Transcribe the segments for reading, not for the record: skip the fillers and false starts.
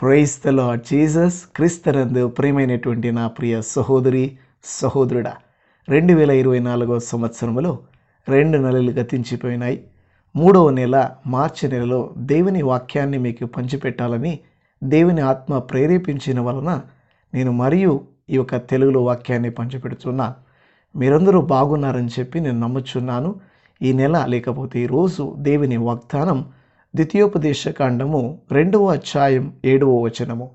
Praise the lord Jesus. క్రీస్తునందు ప్రియమైనటువంటి నా ప్రియ సహోదరి సహోదరుడా, 2024 సంవత్సరంలో 2 నెలలు గతించిపోయినాయి. 3వ నెల మార్చి నెలలో దేవుని వాక్యాన్ని మీకు పంచిపెట్టాలని దేవుని ఆత్మ ప్రేరేపించిన వలన నేను ఈ యొక్క తెలుగులో వాక్యాన్ని పంచిపెడుతున్నా. మీరందరూ బాగున్నారని చెప్పి నేను నమ్ముచున్నాను. ఈ నెల లేకపోతే ఈరోజు దేవుని వాగ్దానం ద్వితీయోపదేశకాండము 2వ అధ్యాయం 7వ వచనము.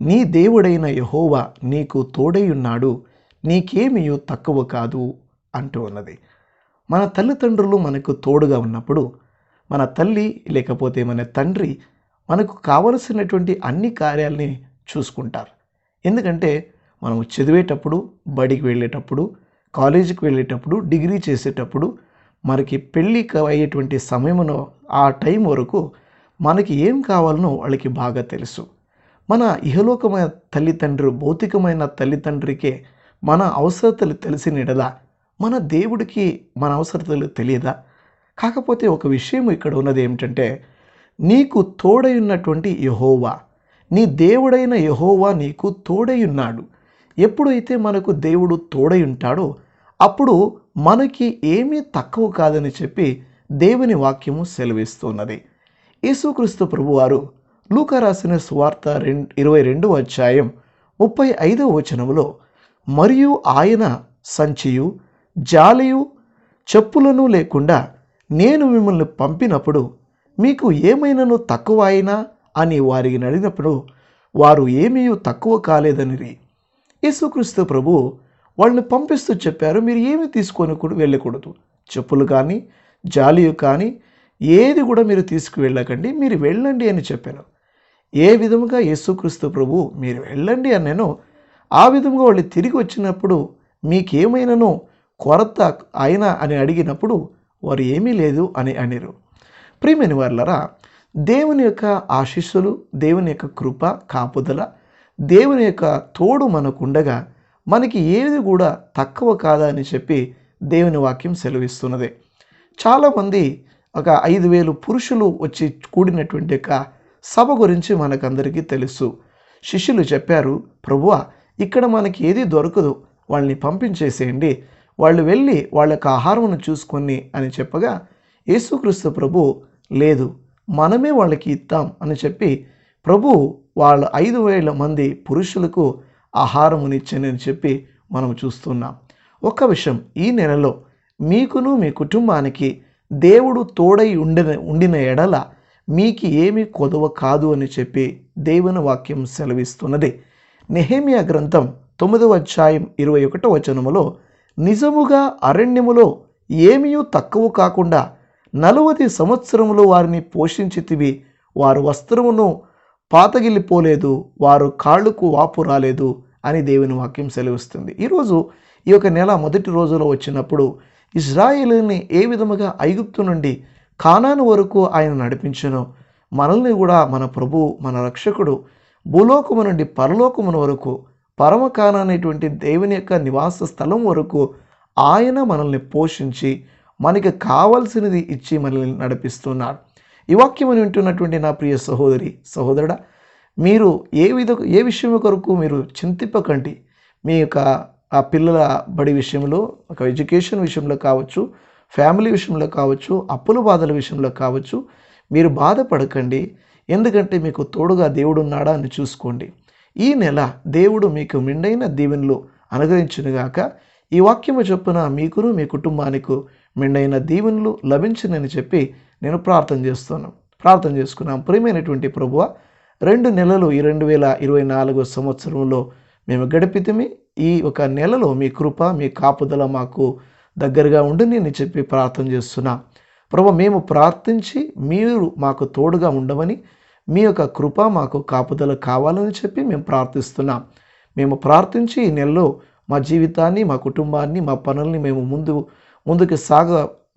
నీ దేవుడైన యెహోవా నీకు తోడైయున్నాడు, నీకేమీయూ తక్కువ కాదు అంటూ ఉన్నది. మన తల్లిదండ్రులు మనకు తోడుగా ఉన్నప్పుడు, మన తల్లి లేకపోతే మన తండ్రి మనకు కావలసినటువంటి అన్ని కార్యాలని చూసుకుంటారు. ఎందుకంటే మనం చదివేటప్పుడు, బడికి వెళ్ళేటప్పుడు, కాలేజీకి వెళ్ళేటప్పుడు, డిగ్రీ చేసేటప్పుడు, మనకి పెళ్ళికి అయ్యేటువంటి సమయంలో ఆ టైం వరకు మనకి ఏం కావాలనో వాళ్ళకి బాగా తెలుసు. మన ఇహలోకమైన తల్లిదండ్రులు, భౌతికమైన తల్లిదండ్రికే మన అవసరతలు తెలిసిన ఎడల మన దేవుడికి మన అవసరతలు తెలియదా? కాకపోతే ఒక విషయం ఇక్కడ ఉన్నది ఏమిటంటే, నీకు తోడై ఉన్నటువంటి యెహోవా, నీ దేవుడైన యెహోవా నీకు తోడై ఉన్నాడు. ఎప్పుడైతే మనకు దేవుడు తోడై ఉంటాడో అప్పుడు మనకి ఏమీ తక్కువ కాదని చెప్పి దేవుని వాక్యము సెలవిస్తున్నది. యేసుక్రీస్తు ప్రభువారు లూకా రాసిన సువార్త 22వ అధ్యాయం 35వ వచనములో, మరియు ఆయన సంచియు జాలియు చెప్పులను లేకుండా నేను మిమ్మల్ని పంపినప్పుడు మీకు ఏమైనాను తక్కువ అయినా అని వారికి అడిగినప్పుడు వారు ఏమీ తక్కువ కాలేదనిరి. యేసుక్రీస్తు ప్రభు వాళ్ళని పంపిస్తూ చెప్పారు, మీరు ఏమి తీసుకొని వెళ్ళకూడదు. చెప్పులు కానీ జాలియు కానీ ఏది కూడా మీరు తీసుకువెళ్ళకండి, మీరు వెళ్ళండి అని చెప్పాను. ఏ విధముగా యేసుక్రీస్తు ప్రభు మీరు వెళ్ళండి అన్నానో ఆ విధముగా వాళ్ళు తిరిగి వచ్చినప్పుడు మీకేమైనానో కొరత అయినా అని అడిగినప్పుడు వారు ఏమీ లేదు అని అనిరు. ప్రియమైన వారలారా, దేవుని యొక్క ఆశీస్సులు, దేవుని యొక్క కృప, కాపుదల, దేవుని యొక్క తోడు మనకుండగా మనకి ఏది కూడా తక్కువ కాదా అని చెప్పి దేవుని వాక్యం సెలవిస్తున్నది. చాలామంది ఒక 5,000 పురుషులు వచ్చి కూడినటువంటి యొక్క సభ గురించి మనకందరికీ తెలుసు. శిష్యులు చెప్పారు, ప్రభువా ఇక్కడ మనకి ఏది దొరకదు, వాళ్ళని పంపించేసేయండి, వాళ్ళు వెళ్ళి వాళ్ళ యొక్క ఆహారమును చూసుకొని అని చెప్పగా యేసుక్రీస్తు ప్రభు లేదు, మనమే వాళ్ళకి ఇద్దాం అని చెప్పి ప్రభు వాళ్ళ 5,000 మంది పురుషులకు ఆహారమునిచ్చని చెప్పి మనం చూస్తున్నాం. ఒక విషయం, ఈ నెలలో మీకును మీ కుటుంబానికి దేవుడు తోడై ఉండిన ఎడల మీకు ఏమీ కొదవ కాదు అని చెప్పి దేవుని వాక్యం సెలవిస్తున్నది. నెహెమ్యా గ్రంథం 9వ అధ్యాయం 21వ వచనములో, నిజముగా అరణ్యములో ఏమీ తక్కువ కాకుండా 40 సంవత్సరములు వారిని పోషించితివి, వారు వస్త్రమును పాతగిల్లిపోలేదు, వారు కాళ్ళకు వాపు రాలేదు అని దేవుని వాక్యం సెలవిస్తుంది. ఈరోజు ఈ యొక్క నెల మొదటి రోజులో వచ్చినప్పుడు ఇజ్రాయేలుని ఏ విధముగా ఐగుప్తు నుండి కానాను వరకు ఆయన నడిపించెనో మనల్ని కూడా మన ప్రభు, మన రక్షకుడు భూలోకము నుండి పరలోకమున వరకు, పరమకాన అనేటువంటి దేవుని యొక్క నివాస స్థలం వరకు ఆయన మనల్ని పోషించి మనకి కావలసినది ఇచ్చి మనల్ని నడిపిస్తున్నాడు. ఈ వాక్యం వింటున్నటువంటి నా ప్రియ సహోదరి సహోదరుడా, మీరు ఏ విషయం కొరకు మీరు చింతింపకండి. మీ యొక్క ఆ పిల్లల బడి విషయంలో, ఒక ఎడ్యుకేషన్ విషయంలో కావచ్చు, ఫ్యామిలీ విషయంలో కావచ్చు, అప్పుల బాధల విషయంలో కావచ్చు, మీరు బాధపడకండి. ఎందుకంటే మీకు తోడుగా దేవుడు ఉన్నాడా అని చూసుకోండి. ఈ నెల దేవుడు మీకు మెండైన దీవెనలు అనుగ్రహించునుగాక. ఈ వాక్యము చొప్పున మీకును మీ కుటుంబానికి మెండైన దీవెనలు లభించునని చెప్పి నేను ప్రార్థన చేసుకున్నాం. ప్రియమైనటువంటి ప్రభువ, 2 నెలలు ఈ 2024 సంవత్సరంలో మేము గడిపితిమి. ఈ ఒక నెలలో మీ కృప, మీ కాపుదల మాకు దగ్గరగా ఉండుని అని చెప్పి ప్రార్థన చేస్తున్నాం. ప్రభు, మేము ప్రార్థించి మీరు మాకు తోడుగా ఉండమని, మీ యొక్క కృప మాకు కాపుదల కావాలని చెప్పి మేము ప్రార్థిస్తున్నాం. మేము ప్రార్థించి ఈ నెలలో మా జీవితాన్ని, మా కుటుంబాన్ని, మా పనుల్ని మేము ముందుకు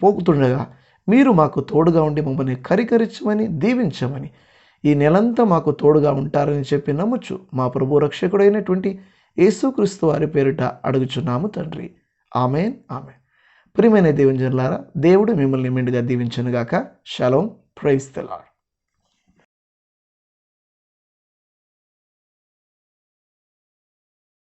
పోతుండగా మీరు మాకు తోడుగా ఉండి మమ్మల్ని కరికరించమని, దీవించమని, ఈ నెలంతా మాకు తోడుగా ఉంటారని చెప్పి నమ్ముచు మా ప్రభు రక్షకుడైనటువంటి యేసుక్రీస్తు వారి పేరిట అడుగుచున్నాము తండ్రి. ఆమేన్, ఆమేన్. ప్రియమైన దేవుని జనులారా, దేవుడు మిమ్మల్ని మెండుగా దీవించునుగాక. షలోమ్. Praise the lord.